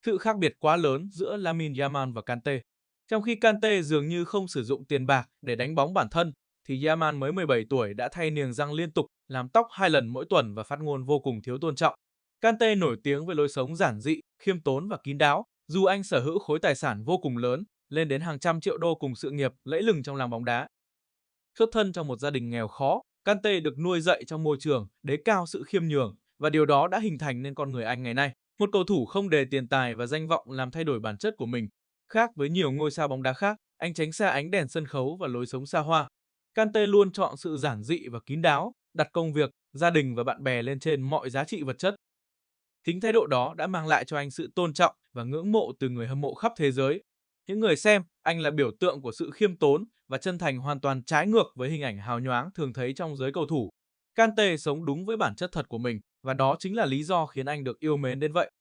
Sự khác biệt quá lớn giữa Lamine Yamal và Kante. Trong khi Kante dường như không sử dụng tiền bạc để đánh bóng bản thân, thì Yamal mới 17 tuổi đã thay niềng răng liên tục, làm tóc 2 lần mỗi tuần và phát ngôn vô cùng thiếu tôn trọng. Kante nổi tiếng với lối sống giản dị, khiêm tốn và kín đáo, dù anh sở hữu khối tài sản vô cùng lớn, lên đến hàng trăm triệu đô cùng sự nghiệp lẫy lừng trong làng bóng đá. Xuất thân trong một gia đình nghèo khó, Kante được nuôi dạy trong môi trường đề cao sự khiêm nhường và điều đó đã hình thành nên con người anh ngày nay. Một cầu thủ không để tiền tài và danh vọng làm thay đổi bản chất của mình. Khác với nhiều ngôi sao bóng đá khác, anh tránh xa ánh đèn sân khấu và lối sống xa hoa. Kante luôn chọn sự giản dị và kín đáo, đặt công việc, gia đình và bạn bè lên trên mọi giá trị vật chất. Chính thái độ đó đã mang lại cho anh sự tôn trọng và ngưỡng mộ từ người hâm mộ khắp thế giới. Những người xem, anh là biểu tượng của sự khiêm tốn và chân thành, hoàn toàn trái ngược với hình ảnh hào nhoáng thường thấy trong giới cầu thủ. Kante sống đúng với bản chất thật của mình và đó chính là lý do khiến anh được yêu mến đến vậy.